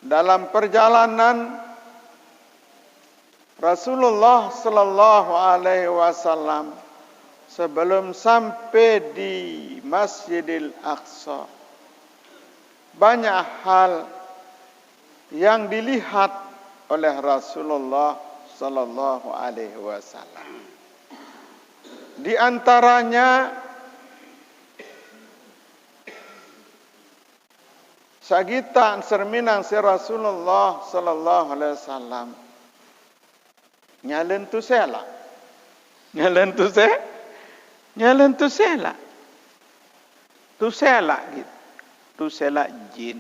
dalam perjalanan Rasulullah sallallahu alaihi wasallam sebelum sampai di Masjidil Aqsa, banyak hal yang dilihat oleh Rasulullah sallallahu alaihi wasallam. Di antaranya sagitan serminang si Rasulullah sallallahu alaihi wasallam nyalen tu sela gitu, tu sela jin,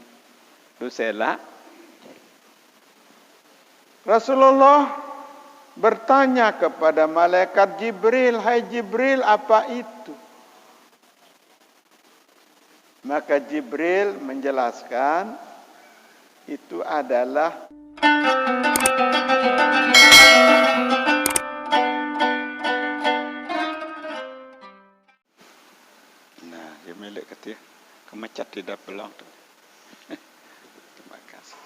tu sela. Rasulullah bertanya kepada malaikat Jibril, "Hai Jibril, apa itu?" Maka Jibril menjelaskan, itu adalah dia milik kata kemecat tidak pelang tu. Terima kasih.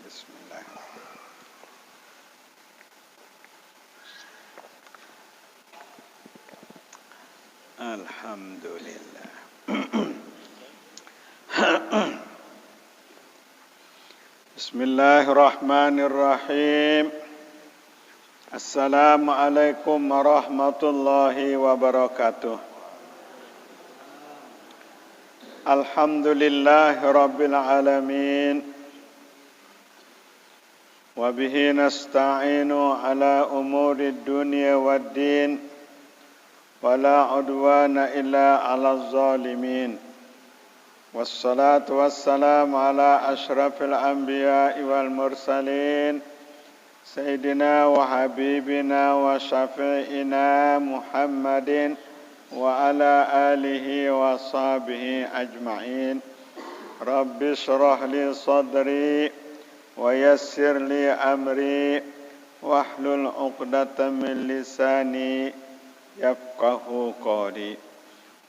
Bismillah. Alhamdulillah. Bismillahirrahmanirrahim. Assalamualaikum warahmatullahi wabarakatuh. Alhamdulillahi rabbil alamin. Wa bihi nasta'inu ala umuri dunya waddin. Wa la udwana illa ala zalimin. Wassalatu wassalamu ala ashrafil anbiya'i wal mursalin. Sayyidina wa habibina wa syafi'ina Muhammadin wa ala alihi wa sahbihi ajma'in. Rabbi syrah li sadri wa yassir li amri wahlul 'uqdatam min lisani yafqahu qawli.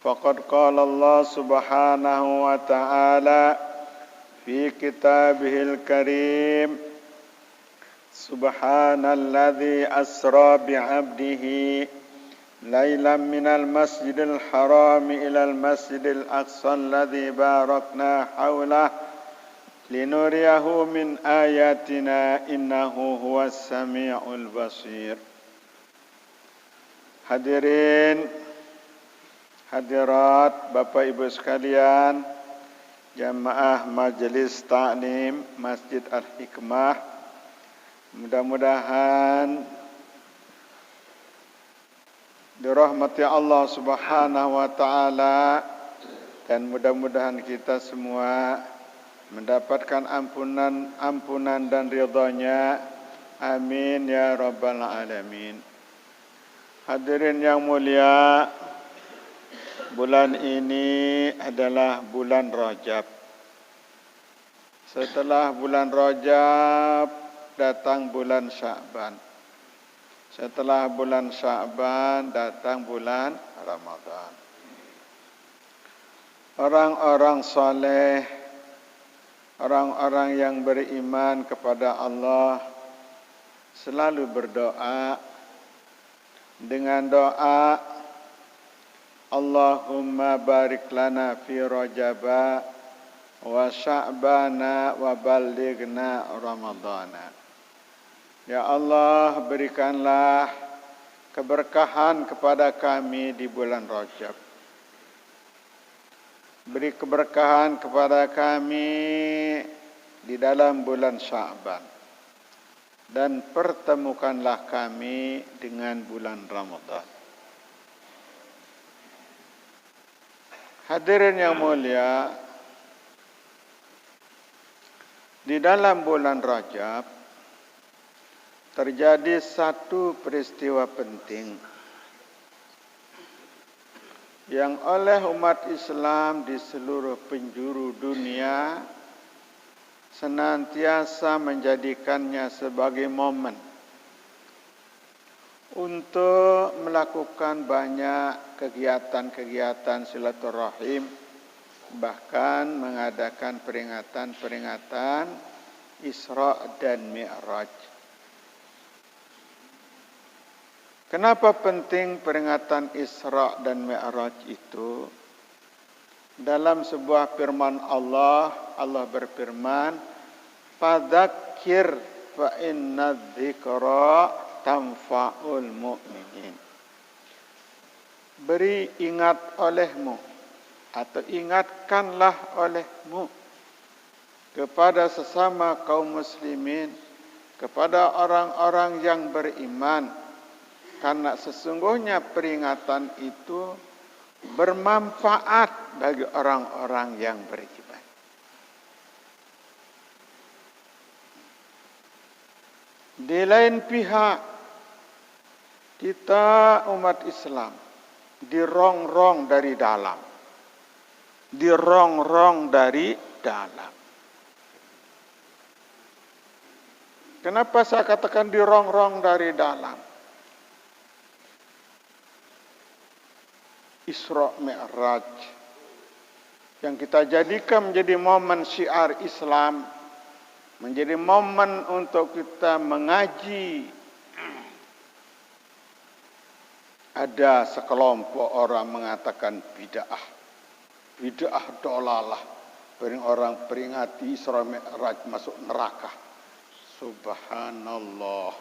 Faqad qala Allah subhanahu wa ta'ala fi kitabihil karim, subhanalladzi asra bi'abdihi laylan minal masjidil harami ilal masjidil aqsa alladzi barakna hawlah linuriyahu min ayatina innahu huwas sami'ul basir. Hadirin hadirat Bapak Ibu sekalian, jamaah Majelis Ta'lim Masjid Al-Hikmah, mudah-mudahan dirahmati Allah Subhanahu wa taala dan mudah-mudahan kita semua mendapatkan ampunan dan ridha-Nya. Amin ya rabbal alamin. Hadirin yang mulia, bulan ini adalah bulan Rajab. Setelah bulan Rajab datang bulan Sya'ban. Setelah bulan Sya'ban datang bulan Ramadan. Orang-orang saleh, orang-orang yang beriman kepada Allah selalu berdoa dengan doa Allahumma barik lana fi Rajaba wa Sya'bana wa ballighna Ramadana. Ya Allah, berikanlah keberkahan kepada kami di bulan Rajab. Beri keberkahan kepada kami di dalam bulan Sya'ban. Dan pertemukanlah kami dengan bulan Ramadan. Hadirin yang mulia, di dalam bulan Rajab terjadi satu peristiwa penting yang oleh umat Islam di seluruh penjuru dunia senantiasa menjadikannya sebagai momen untuk melakukan banyak kegiatan-kegiatan silaturahim, bahkan mengadakan peringatan-peringatan Isra dan Mi'raj. Kenapa penting peringatan Isra dan Mi'raj itu? Dalam sebuah firman Allah, Allah berfirman, "Fadzakir fa inna dzikra tanfa'ul mu'minin." Beri ingat olehmu atau ingatkanlah olehmu kepada sesama kaum muslimin, kepada orang-orang yang beriman, karena sesungguhnya peringatan itu bermanfaat bagi orang-orang yang beriman. Di lain pihak, kita umat Islam dirongrong dari dalam. Dirongrong dari dalam. Kenapa saya katakan dirongrong dari dalam? Isra Mi'raj yang kita jadikan menjadi momen syiar Islam, menjadi momen untuk kita mengaji. Ada sekelompok orang mengatakan bid'ah dolalah, orang peringati Isra Mi'raj masuk neraka. Subhanallah.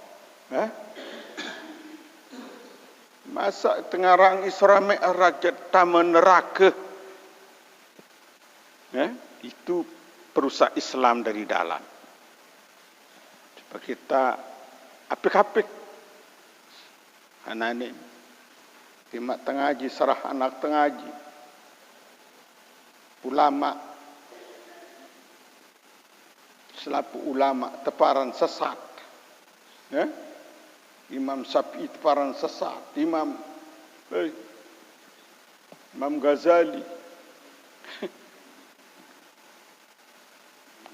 Masa tengarang Isra Mi'raj taman neraka? Itu perusak Islam dari dalam. Coba kita apik-apik. Anak ini timak tengaji, serah anak tengaji. Ulama, selaku ulama teparan sesat. Imam Syafi'i teparan sesat, Imam Ghazali.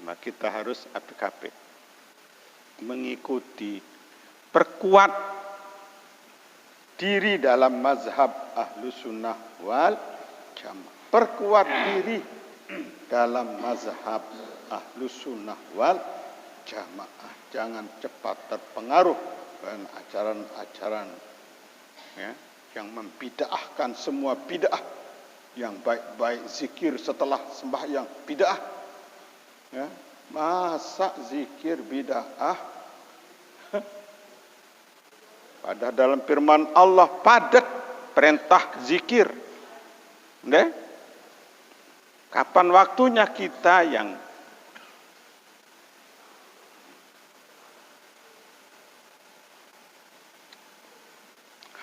Maka kita harus apik-apik mengikuti, perkuat diri dalam mazhab Ahlus Sunnah wal Jamaah. Perkuat diri dalam mazhab Ahlus Sunnah wal Jamaah. Jangan cepat terpengaruh dan ajaran-ajaran yang membid'ahkan semua bid'ah, yang baik-baik zikir setelah sembahyang bid'ah. Masa zikir bid'ah? Padahal dalam firman Allah padat perintah zikir. Kapan waktunya kita yang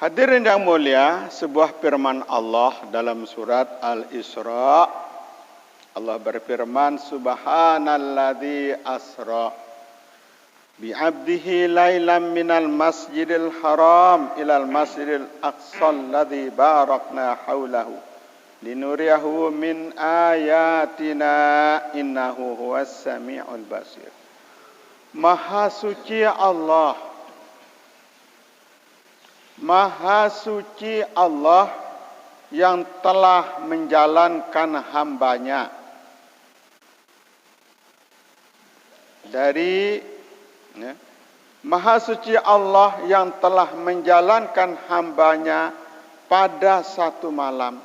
hadirin yang mulia, sebuah firman Allah dalam surat Al-Isra. Allah berfirman, Subhanalladzi asra bi'abdihi lailam minal masjidil haram ilal masjidil aqsal ladzi barakna haulahu linuriyahu min ayatina innahu huwas sami'ul basir. Maha suci Allah, Maha suci Allah yang telah menjalankan hambanya dari Maha suci Allah yang telah menjalankan hambanya pada satu malam,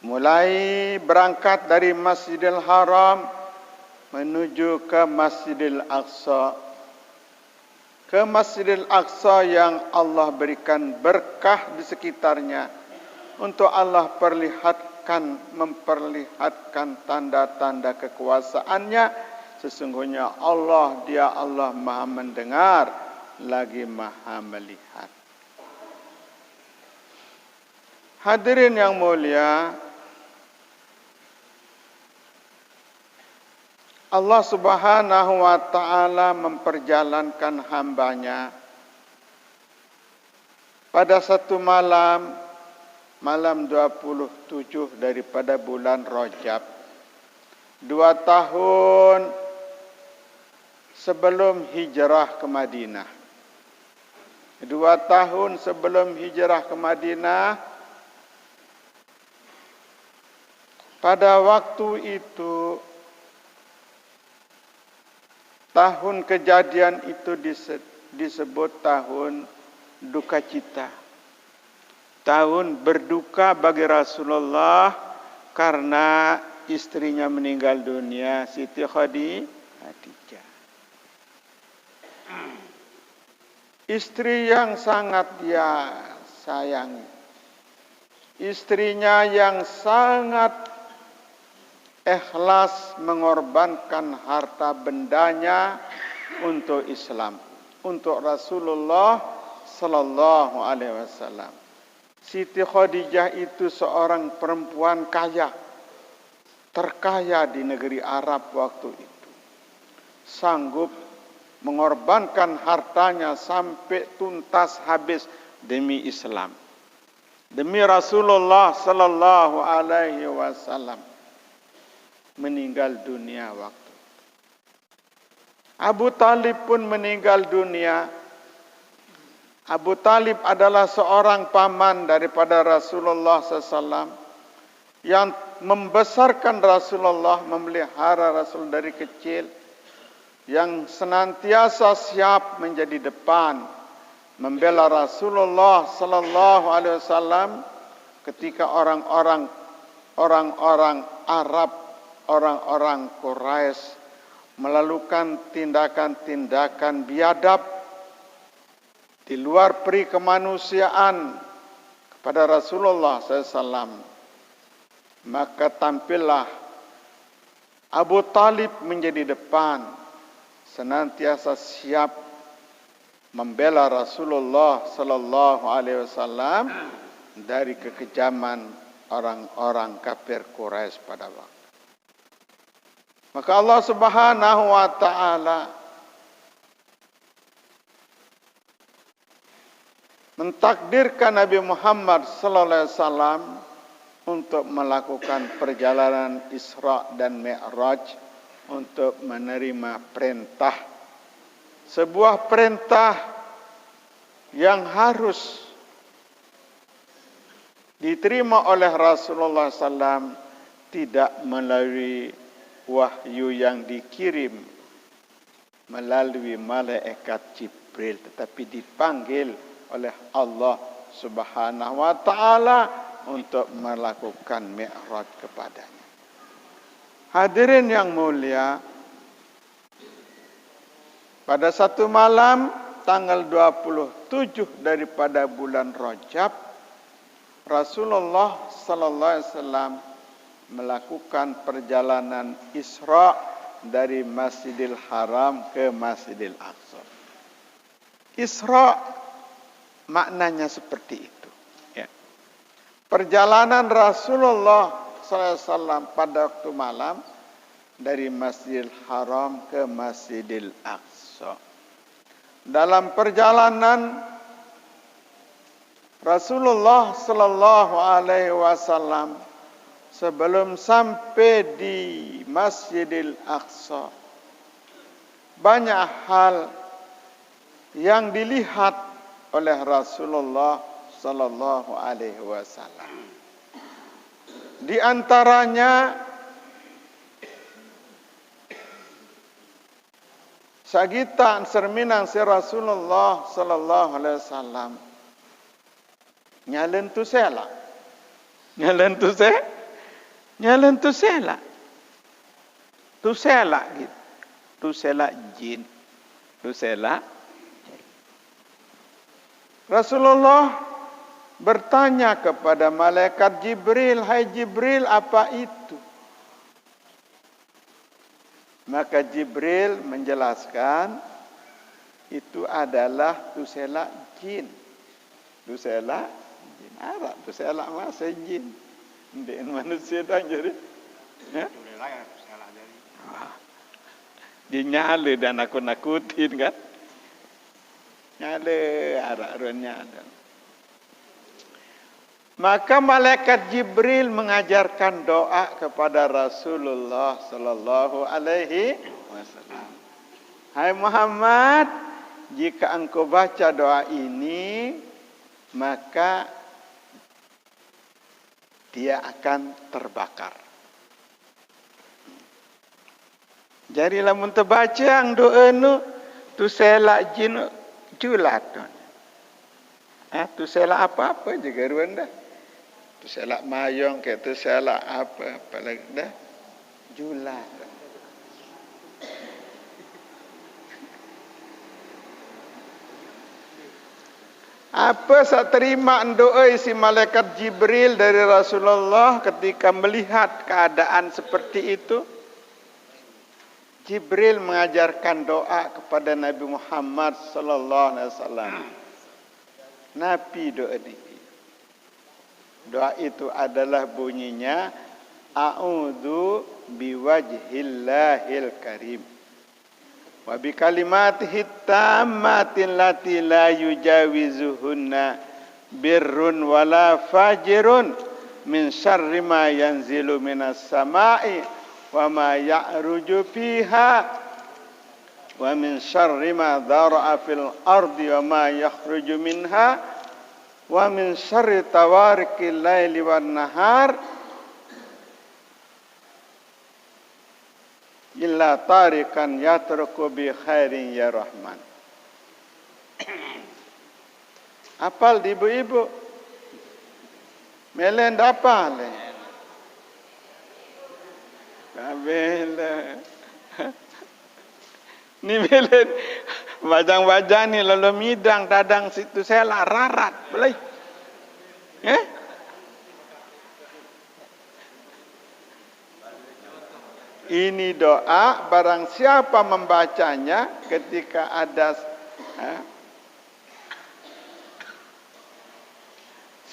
mulai berangkat dari Masjidil Haram menuju ke Masjidil Aqsa, ke Masjidil Aqsa yang Allah berikan berkah di sekitarnya, untuk Allah memperlihatkan tanda-tanda kekuasaannya. Sesungguhnya Allah, Dia Allah Maha mendengar lagi Maha melihat. Hadirin yang mulia, Allah Subhanahu wa ta'ala memperjalankan hambanya pada satu malam, malam 27 daripada bulan Rajab, 2 tahun sebelum hijrah ke Madinah. 2 tahun sebelum hijrah ke Madinah, pada waktu itu Tahun kejadian itu disebut tahun duka cita. Tahun berduka bagi Rasulullah karena istrinya meninggal dunia, Siti Khadijah. Istri yang sangat dia sayangi. Istrinya yang sangat ikhlas mengorbankan harta bendanya untuk Islam, untuk Rasulullah sallallahu alaihi wasallam. Siti Khadijah itu seorang perempuan kaya, terkaya di negeri Arab waktu itu. Sanggup mengorbankan hartanya sampai tuntas habis demi Islam, demi Rasulullah sallallahu alaihi wasallam. Meninggal dunia waktu itu. Abu Talib pun meninggal dunia. Abu Talib adalah seorang paman daripada Rasulullah SAW yang membesarkan Rasulullah, memelihara Rasul dari kecil, yang senantiasa siap menjadi depan membela Rasulullah sallallahu alaihi wasallam ketika orang-orang Arab, orang-orang Quraisy melakukan tindakan-tindakan biadab di luar peri kemanusiaan kepada Rasulullah SAW. Maka tampillah Abu Talib menjadi depan, senantiasa siap membela Rasulullah sallallahu alaihi wasallam dari kekejaman orang-orang kafir Quraisy pada waktu. Maka Allah Subhanahu wa taala mentakdirkan Nabi Muhammad sallallahu alaihi wasallam untuk melakukan perjalanan Isra dan Mi'raj untuk menerima perintah, sebuah perintah yang harus diterima oleh Rasulullah SAW, tidak melalui wahyu yang dikirim melalui malaikat Jibril, tetapi dipanggil oleh Allah Subhanahu wa taala untuk melakukan mi'raj kepadanya. Hadirin yang mulia, pada satu malam tanggal 27 daripada bulan Rajab, Rasulullah sallallahu alaihi wasallam melakukan perjalanan Isra dari Masjidil Haram ke Masjidil Aqsa. Isra maknanya seperti itu. Ya. Perjalanan Rasulullah SAW pada waktu malam dari Masjidil Haram ke Masjidil Aqsa. Dalam perjalanan Rasulullah Sallallahu Alaihi Wasallam sebelum sampai di Masjidil Aqsa, banyak hal yang dilihat oleh Rasulullah Sallallahu Alaihi Wasallam. Di antaranya sagitan serminang si Rasulullah Sallallahu Alaihi Wasallam nyalen tu sela gitu, tu sela jin, tu sela. Rasulullah bertanya kepada malaikat Jibril, "Hai Jibril, apa itu?" Maka Jibril menjelaskan, itu adalah tusela jin. Tusela jin. Arab tusela masa jin. Ndek manusia dah jadi. Ya? Dia nyala dan nakut-nakutin kan? Nyala arah-arahnya ada. Maka malaikat Jibril mengajarkan doa kepada Rasulullah sallallahu alaihi wasallam. Hai Muhammad, jika engkau baca doa ini, maka dia akan terbakar. Jadi lamun terbaca ang doa nu tu selak jin julat tu. Tu selak apa-apa juga ruan dah. Tu selak mayong ke tu selak apa lagi dah. Julat. Apa sak terima doa si malaikat Jibril dari Rasulullah ketika melihat keadaan seperti itu? Jibril mengajarkan doa kepada Nabi Muhammad sallallahu alaihi wasallam. Nabi doa ini. Doa itu adalah bunyinya a'udzu biwajhillahil karim wa bi kalimatihi tammatin lati la yujawizuhunna birrun wala fajirun min syarri ma yanzilu minas sama'i wa ma ya'ruju fiha wa min syarri ma dhara'a fil ardi wa ma yakhruju minha wa min syarri tawarikil laili wan nahar illa tarikan yatruku bi khairin ya rahman. Apal di ibu-ibu? Melen dapal. Kabel. Ni melen bajang-bajang ni lalu midang tadang situ saya lah rarat. Boleh? Ini doa barang siapa membacanya ketika ada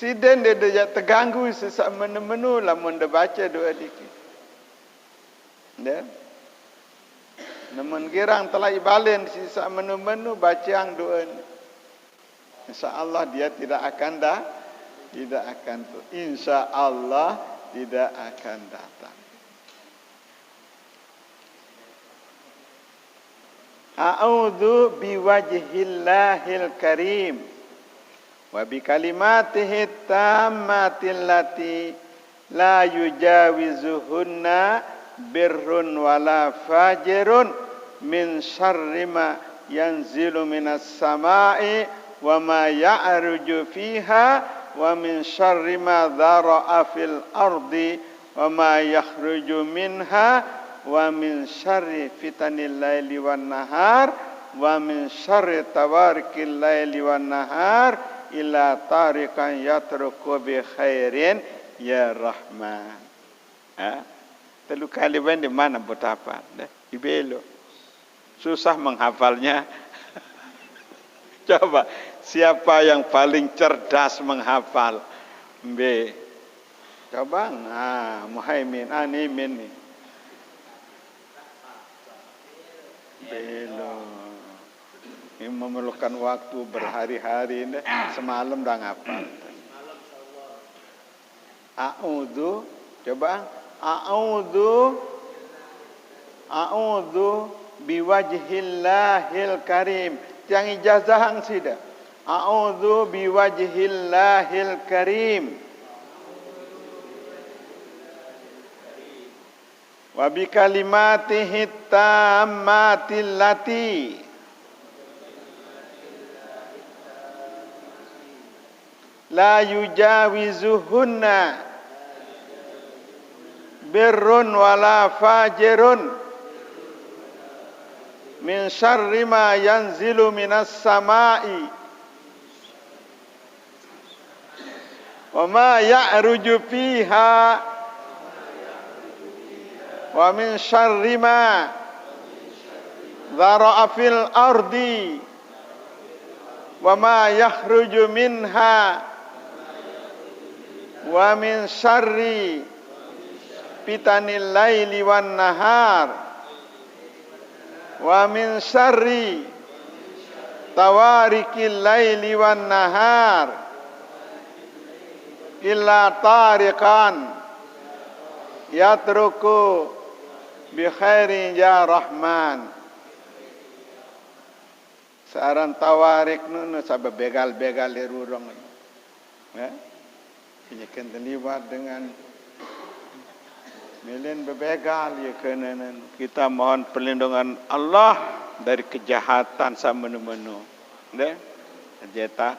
siden dia terganggu sesak menu-menu lamun dia baca doa dikit. Namun girang telah ibalen sisa menu-menu bacaan doa ini. InsyaAllah dia tidak akan InsyaAllah tidak akan datang. A'udzu biwajhillahil karim wa bi kalimatihi tammatil lati la yujawizuhunna birrun wala fajirun min syarri ma yanzilu minas sama'i wa ma ya'ruju fiha wa min syarri ma dhara'a fil ardi wa ma yakhruju minha wa min syarri fitanil laili wan nahar wa min syarri tawarikil laili wan nahar illa tarikan yatruku bi khairin ya rahman. Telu kali di mana betapa ibelo susah menghafalnya. Coba siapa yang paling cerdas menghafal? Coba Muhaimin Animin nih. Belum. Ini memerlukan waktu berhari-hari ini. Semalam dah ngapal. A'udzu. Coba. A'udzu biwajhillahil karim. Yang ijazah sida. A'udzu biwajhillahil karim. Wa bi kalimatihi tammatil lati la yujawizuhunna birrun wala fajirun min syarri ma yanzilu minas sama'i wa ma ya'ruju fiha wa min syarri ma dhara'a fil ardi wa ma yakhruju minha wa min syarri fitanil laili wan nahar wa min syarri tawarikil laili wan nahar illa tarikan yatruku bi khairin ya rahman. Saran tawarik nu sabab begal-begal irurong. Ini kan terlibat dengan Milin bebegal ya kena kita mohon perlindungan Allah dari kejahatan samenu-menu. Deh,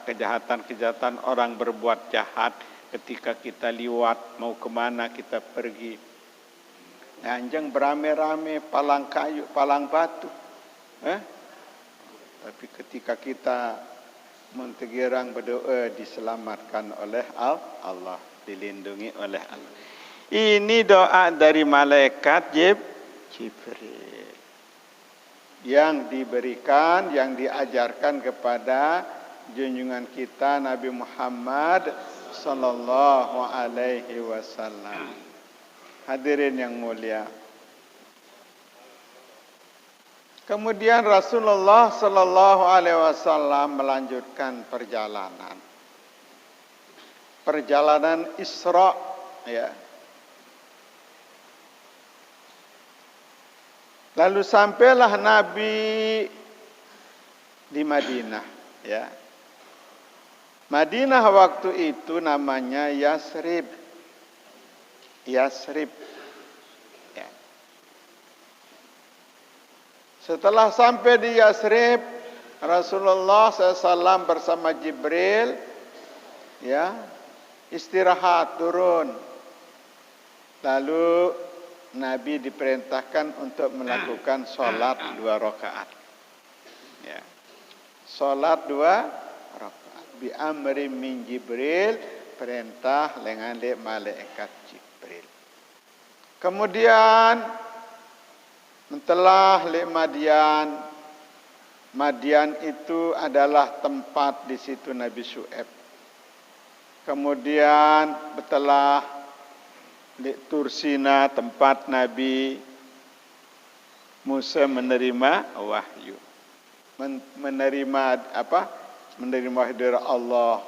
kejahatan orang berbuat jahat ketika kita liwat mau kemana kita pergi. Anjing beramai-ramai palang kayu, palang batu. Tapi ketika kita mentegirang berdoa diselamatkan oleh Allah, dilindungi oleh Allah. Ini doa dari malaikat Jibril yang diberikan, yang diajarkan kepada junjungan kita Nabi Muhammad sallallahu alaihi wasallam. Hadirin yang mulia. Kemudian Rasulullah sallallahu alaihi wasallam melanjutkan perjalanan Isra, ya. Lalu sampailah Nabi di Madinah, ya. Madinah waktu itu namanya Yasrib. Ya. Setelah sampai di Yasrib, Rasulullah SAW bersama Jibril, ya, istirahat turun. Lalu Nabi diperintahkan untuk melakukan sholat 2 rakaat. Ya. Sholat 2 rakaat. Bi amri min Jibril, perintah dengan malaikat Jibril. Kemudian telah Madian itu adalah tempat di situ Nabi Syuaib. Kemudian betelah di Tursina tempat Nabi Musa menerima wahyu. Menerima wahyu dari Allah.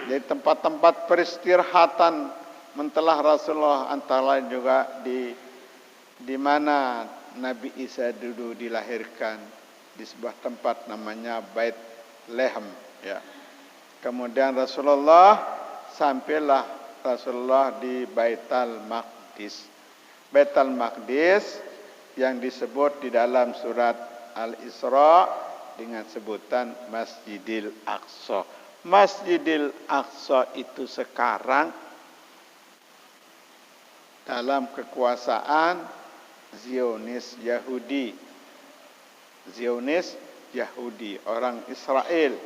Jadi tempat-tempat peristirahatan mentelah Rasulullah, antara lain juga di mana Nabi Isa dulu dilahirkan, di sebuah tempat namanya Bait Lehem, ya. Kemudian sampailah Rasulullah di Baitul Maqdis. Baitul Maqdis yang disebut di dalam surat Al-Isra dengan sebutan Masjidil Aqsa. Masjidil Aqsa itu sekarang dalam kekuasaan Zionis Yahudi, orang Israel,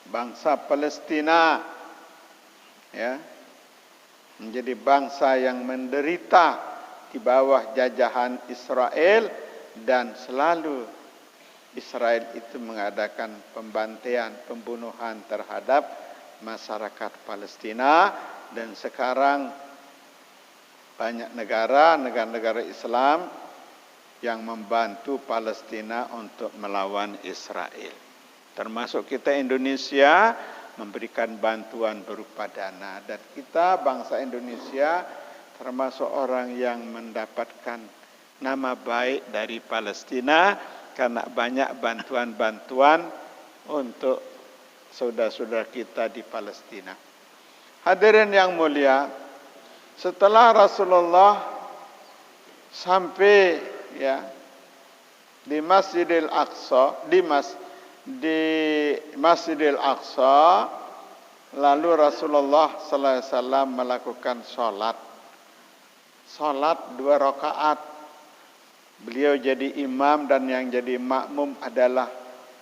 bangsa Palestina, ya, menjadi bangsa yang menderita di bawah jajahan Israel, dan selalu Israel itu mengadakan pembunuhan terhadap masyarakat Palestina, dan sekarang banyak negara Islam yang membantu Palestina untuk melawan Israel. Termasuk kita Indonesia memberikan bantuan berupa dana, dan kita bangsa Indonesia termasuk orang yang mendapatkan nama baik dari Palestina karena banyak bantuan-bantuan untuk saudara-saudara kita di Palestina. Hadirin yang mulia, setelah Rasulullah sampai, ya, di Masjidil Aqsa, lalu Rasulullah sallallahu alaihi wasallam melakukan salat 2 rakaat. Beliau jadi imam, dan yang jadi makmum adalah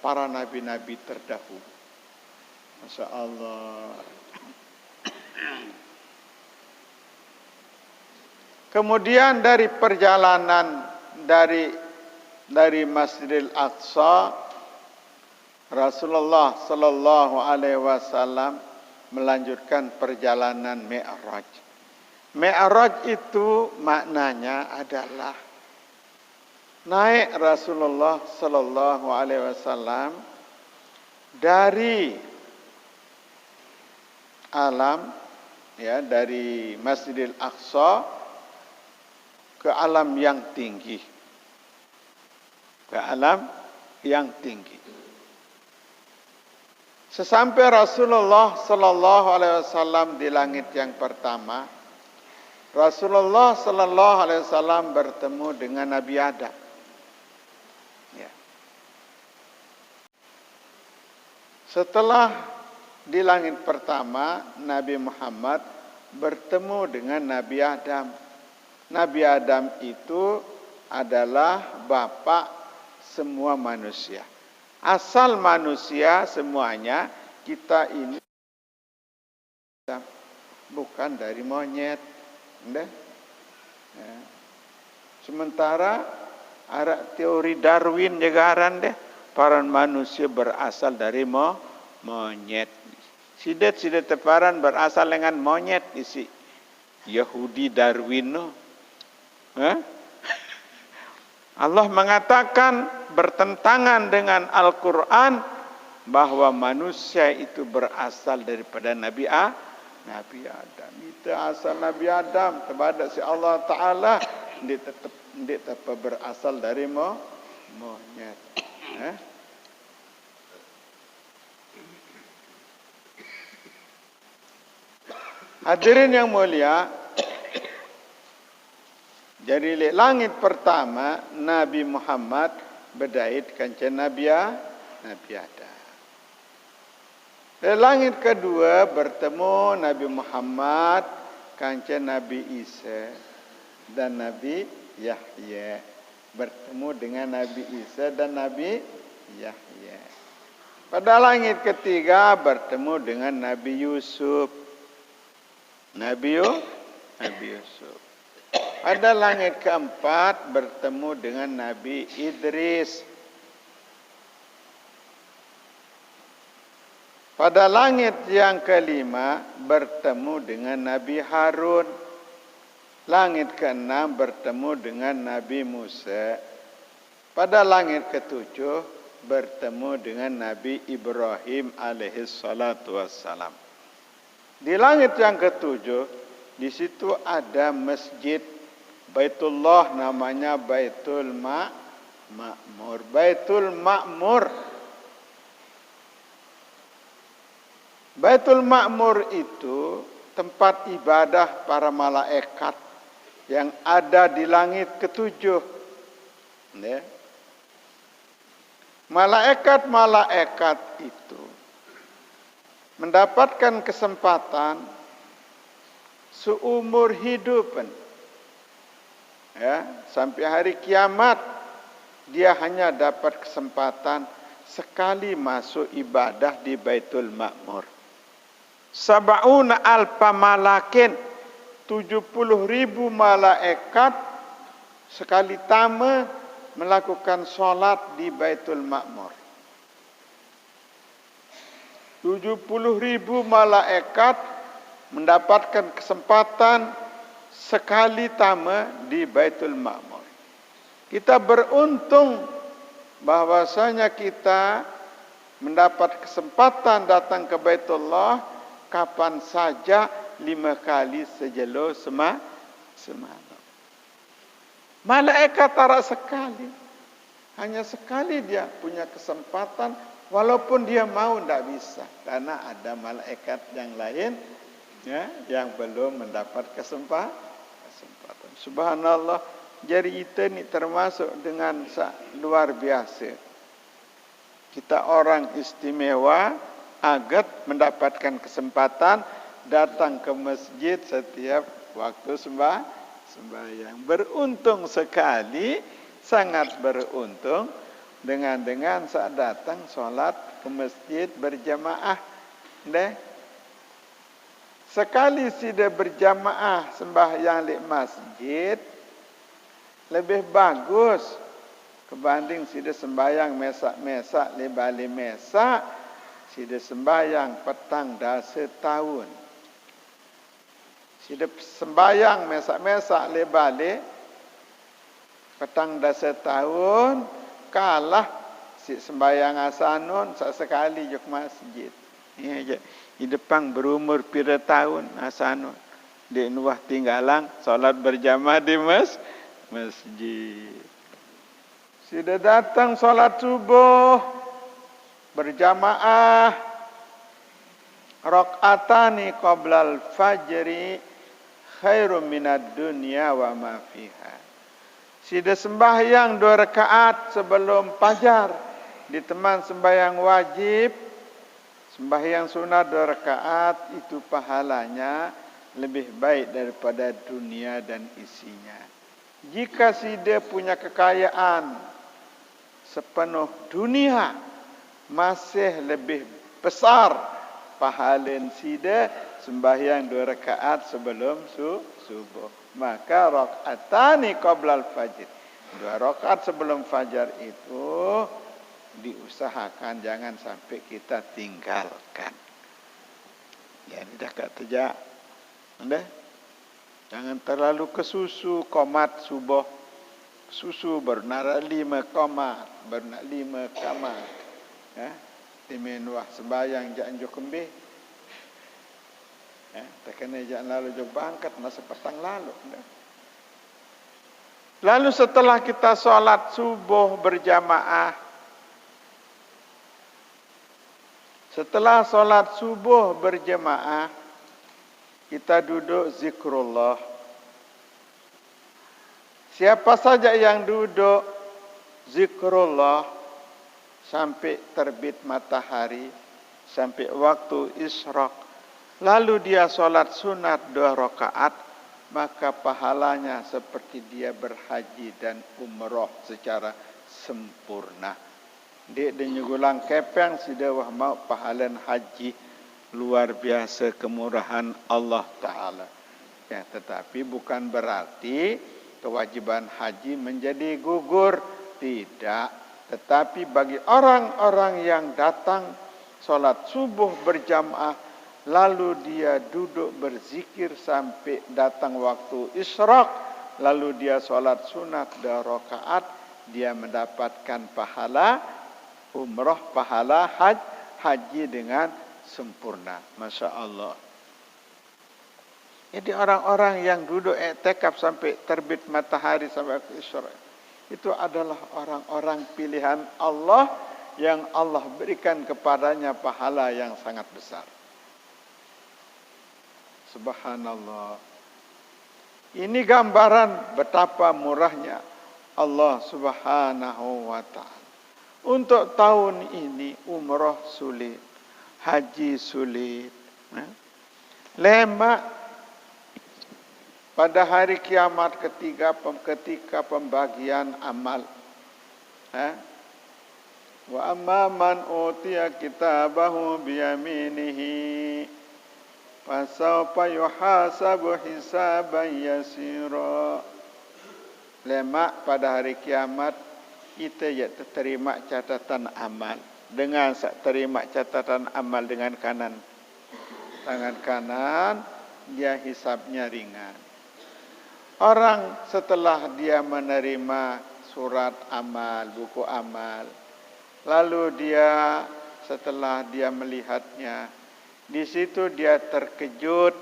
para nabi-nabi terdahulu. Masya Allah. Kemudian dari perjalanan dari Masjidil Aqsa, Rasulullah sallallahu alaihi wasallam melanjutkan perjalanan Mi'raj. Mi'raj itu maknanya adalah naik Rasulullah sallallahu alaihi wasallam dari alam, ya, dari Masjidil Aqsa ke alam yang tinggi. Sesampai Rasulullah sallallahu alaihi wasallam di langit yang pertama, Rasulullah sallallahu alaihi wasallam bertemu dengan Nabi Adam. Ya. Setelah di langit pertama, Nabi Muhammad bertemu dengan Nabi Adam. Nabi Adam itu adalah bapak semua manusia. Asal manusia semuanya, kita ini bukan dari monyet. Ya. Sementara ada teori Darwin jegaran deh, para manusia berasal dari monyet. Sidet teparan berasal dengan monyet isi Yahudi Darwin no. Allah mengatakan bertentangan dengan Al-Quran bahwa manusia itu berasal daripada Nabi Adam. Itu asal Nabi Adam kepada si Allah Ta'ala. Dia tetap berasal dari monyet. Hadirin yang mulia, jadi langit pertama Nabi Muhammad berdait kancan Nabi Adam. Langit kedua bertemu Nabi Muhammad kancan Nabi Isa dan Nabi Yahya. Bertemu dengan Nabi Isa dan Nabi Yahya. Pada langit ketiga bertemu dengan Nabi Yusuf. Nabi Yusuf. Pada langit keempat bertemu dengan Nabi Idris. Pada langit yang kelima bertemu dengan Nabi Harun. Langit keenam bertemu dengan Nabi Musa. Pada langit ketujuh bertemu dengan Nabi Ibrahim alaihi salatu wassalam. Di langit yang ketujuh, di situ ada masjid Baitullah, namanya Baitul Ma'mur. Baitul Ma'mur. Baitul Ma'mur itu tempat ibadah para malaikat yang ada di langit ketujuh. Ya. Malaikat itu mendapatkan kesempatan seumur hidup, ya, sampai hari kiamat dia hanya dapat kesempatan sekali masuk ibadah di Baitul Ma'mur. Sab'una alfa malakin, 70.000 malaikat sekali tama melakukan solat di Baitul Ma'mur. 70.000 malaikat mendapatkan kesempatan sekali tama di Baitul Ma'mur. Kita beruntung bahwasanya kita mendapat kesempatan datang ke Baitullah kapan saja 5 kali sejelo semalam. Malaikat tarak sekali. Hanya sekali dia punya kesempatan, walaupun dia mau tidak bisa. Karena ada malaikat yang lain, ya, yang belum mendapat kesempatan. Subhanallah, jadi kita ini termasuk dengan luar biasa. Kita orang istimewa, agat mendapatkan kesempatan datang ke masjid setiap waktu sembahyang. Beruntung sekali, sangat beruntung dengan saat datang solat ke masjid berjamaah. Sekali sudah berjamaah sembahyang di masjid lebih bagus kebanding sudah sembahyang mesak-mesak di balik mesak, sudah sembahyang petang dah setahun. Sudah sembahyang mesak-mesak di balik petang dah setahun, kalah si sembahyang asanun sekali juk masjid. Ini aja. Di depan berumur pira tahun asanun. Di nuah tinggalang solat berjamaah di masjid. Sudah datang solat subuh berjamaah rakaatani qablal fajri khairum minad dunya wa ma fiha. Sida sembahyang 2 rakaat sebelum fajar, diteman sembahyang wajib, sembahyang sunat 2 rakaat, itu pahalanya lebih baik daripada dunia dan isinya. Jika sida punya kekayaan sepenuh dunia, masih lebih besar pahala sida sembahyang 2 rakaat sebelum subuh. Maka rakaatani qabla al-fajr, 2 rakaat sebelum fajar itu diusahakan jangan sampai kita tinggalkan. Ya, dah kata terjak. Anda jangan terlalu kesusu komat subuh. Susu bernara 5 komat, bernara 5 kamat. Ya, timin wah sembayang jangan kembih. Ya, tak kena jangan lalu jauh bangkat masa petang lalu. Lalu setelah kita solat subuh berjamaah, setelah solat subuh berjamaah, kita duduk zikrullah. Siapa saja yang duduk zikrullah sampai terbit matahari, sampai waktu isyraq, lalu dia solat sunat 2 rakaat, maka pahalanya seperti dia berhaji dan umrah secara sempurna. Dia nyugulang kepeng sida wah mau pahalan haji, luar biasa kemurahan Allah Ta'ala. Ya, tetapi bukan berarti kewajiban haji menjadi gugur, tidak. Tetapi bagi orang-orang yang datang solat subuh berjamaah, lalu dia duduk berzikir sampai datang waktu isyraq, lalu dia solat sunat 2 rakaat, dia mendapatkan pahala umrah, pahala haji dengan sempurna. Masya Allah. Jadi orang-orang yang duduk i'tikaf sampai terbit matahari sampai waktu isyraq, itu adalah orang-orang pilihan Allah yang Allah berikan kepadanya pahala yang sangat besar. Subhanallah. Ini gambaran betapa murahnya Allah Subhanahu wa ta'ala. Untuk tahun ini umrah sulit, haji sulit. Lemak pada hari kiamat ketika pembagian amal. Wa amma man utiya kitabahu biyaminihi fasawfa yuhasabu hisaban yasira. Lemak pada hari kiamat kita ya terima catatan amal. Dengan terima catatan amal dengan kanan, tangan kanan, dia hisabnya ringan. Orang setelah dia menerima surat amal, buku amal, lalu dia setelah dia melihatnya, di situ dia terkejut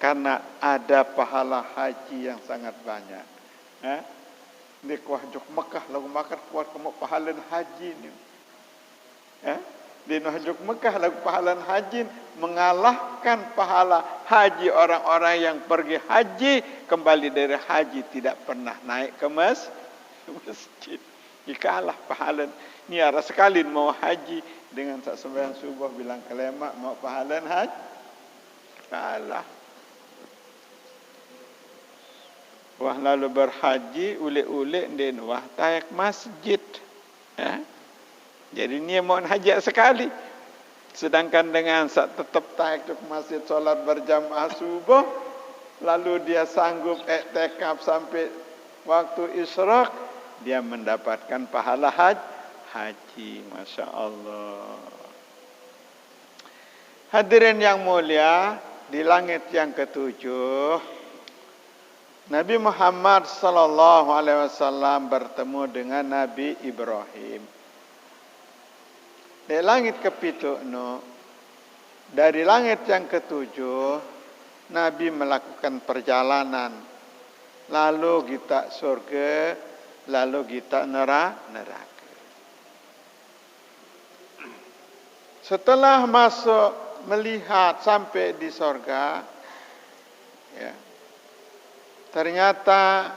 karena ada pahala haji yang sangat banyak. Di kuahjuk Mekah lagu makan kuat kamu pahala haji ni. Di Nahjuk Mekah lagu pahala haji mengalahkan pahala haji orang-orang yang pergi haji, kembali dari haji tidak pernah naik ke masjid. Dikalah pahala. Ni arah sekali mau haji dengan sak sembahyang subuh bilang kalimat mau pahala haji. Kalah. Wah lalu berhaji ulik-ulik dan wah tayak masjid. Jadi ni mau haji sekali. Sedangkan dengan saat tetap tayak ke masjid solat berjamaah subuh, lalu dia sanggup i'tikaf sampai waktu isyraq, dia mendapatkan pahala haji. Masya Allah. Hadirin yang mulia, di langit yang ketujuh, Nabi Muhammad sallallahu alaihi wasallam bertemu dengan Nabi Ibrahim. Di langit kepitu dari langit yang ketujuh, Nabi melakukan perjalanan. Lalu kita surga, lalu kita neraka. Setelah masuk melihat sampai di surga, ya, Ternyata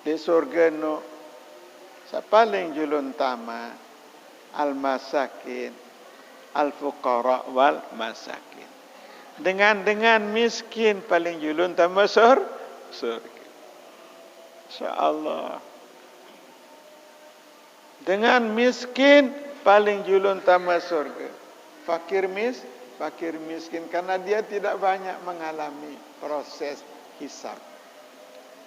di surga nu sapaling julun tama al-masakin, al-fuqara wal masakin. Dengan miskin paling julun tama surga. Insyaallah. Dengan miskin paling julun tama surga. Fakir miskin karena dia tidak banyak mengalami proses hisab.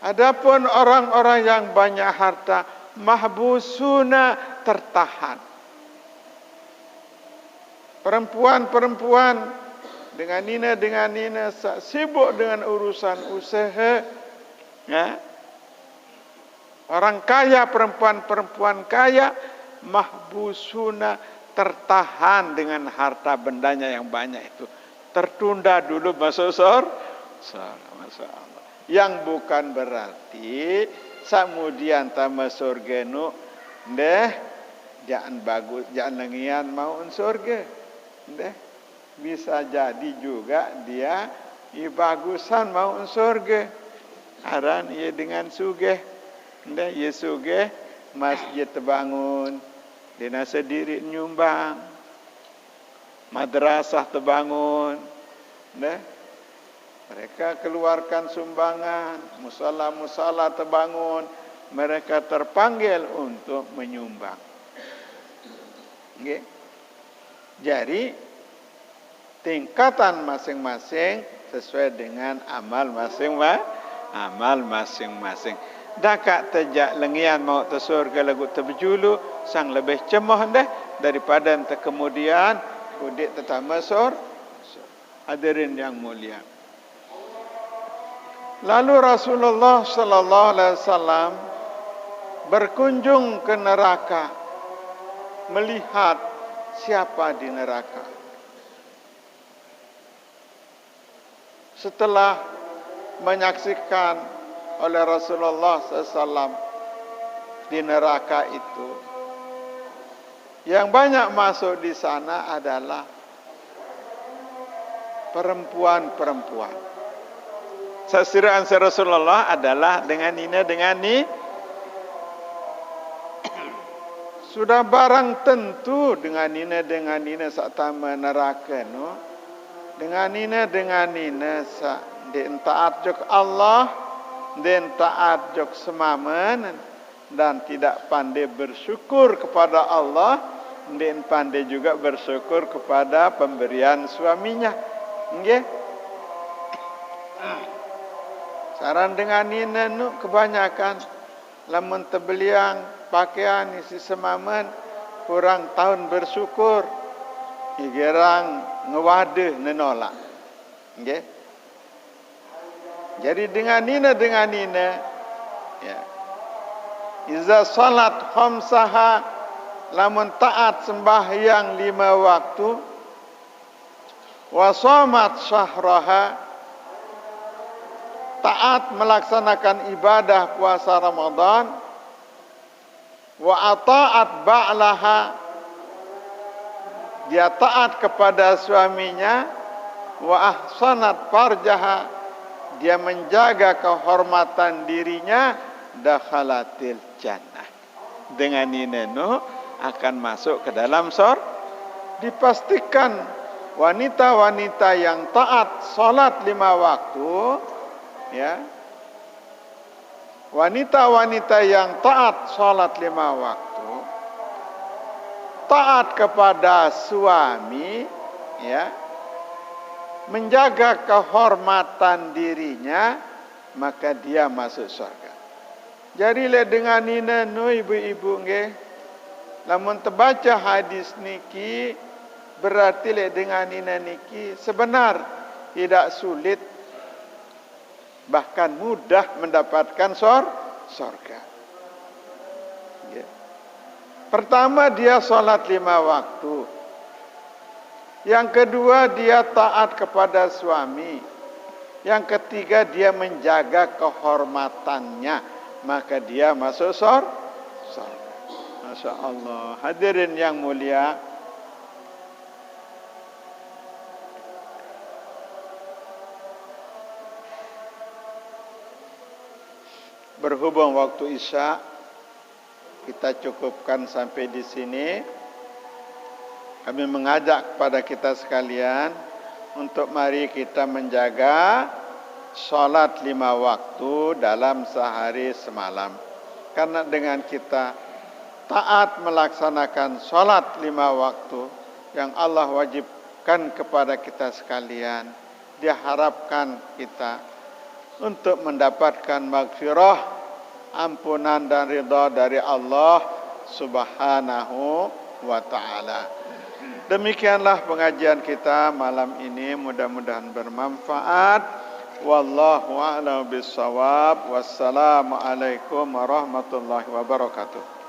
Adapun orang-orang yang banyak harta, mahbusuna, tertahan. Perempuan dengan nina sibuk dengan urusan usaha. Ya. Orang kaya, perempuan kaya, mahbusuna, tertahan dengan harta bendanya yang banyak itu. Tertunda dulu masuk surga. Masya Allah. Yang bukan berarti kemudian tama surga nu jangan bagus, jangan lengian mau surga. Bisa jadi juga dia bagusan mau surga. Aran ia dengan sugih. Ia sugih masjid terbangun, dina sendiri nyumbang. Madrasah terbangun. Mereka keluarkan sumbangan, musala terbangun, mereka terpanggil untuk menyumbang. Okay. Jadi tingkatan masing-masing sesuai dengan amal masing-masing. Dakak tejak lengian mau ke surga lagu terbejulu sang lebih cemoh daripada ente kemudian udik tetama surga. Hadirin yang mulia. Lalu Rasulullah sallallahu alaihi wasallam berkunjung ke neraka, melihat siapa di neraka. Setelah menyaksikan oleh Rasulullah sallallahu alaihi wasallam di neraka itu, yang banyak masuk di sana adalah perempuan-perempuan. Sasiraan Rasulullah adalah dengan ni. Sudah barang tentu dengan ni saatama neraka no. Dengan ni sa taat jok Allah, dan taat jok semamen, dan tidak pandai bersyukur kepada Allah, dan pandai juga bersyukur kepada pemberian suaminya. Nggih. Saran dengan nina nu kebanyakan lamun tebeliang pakaian isi semamen kurang tahun bersyukur igerang ngewaduh nenolak. Nggih. Jadi dengan nina ya. Iza salat khamsaha lamun taat sembahyang 5 waktu wa shamat syahraha taat melaksanakan ibadah puasa Ramadan, wa ata'at ba'laha, dia taat kepada suaminya, wa ahsanat farjaha, dia menjaga kehormatan dirinya, dakhalatil jannah. Dengan ini akan masuk ke dalam surga. Dipastikan wanita-wanita yang taat salat 5 waktu, ya, wanita-wanita yang taat salat 5 waktu, taat kepada suami, ya, menjaga kehormatan dirinya, maka dia masuk surga. Jadi le dengan nina nu ibu-ibu nggih, lamun terbaca hadis niki berarti le dengan nina niki sebenar tidak sulit, bahkan mudah mendapatkan surga. Ya. Pertama dia salat 5 waktu. Yang kedua dia taat kepada suami. Yang ketiga dia menjaga kehormatannya, maka dia masuk surga. Masya Allah. Hadirin yang mulia, berhubung waktu Isya, kita cukupkan sampai di sini. Kami mengajak kepada kita sekalian untuk mari kita menjaga salat 5 waktu dalam sehari semalam. Karena dengan kita taat melaksanakan salat 5 waktu yang Allah wajibkan kepada kita sekalian, diharapkan kita untuk mendapatkan maghfirah, ampunan dan ridha dari Allah Subhanahu wa ta'ala. Demikianlah pengajian kita malam ini, mudah-mudahan bermanfaat. Wallahu a'lam bissawab. Wassalamualaikum warahmatullahi wabarakatuh.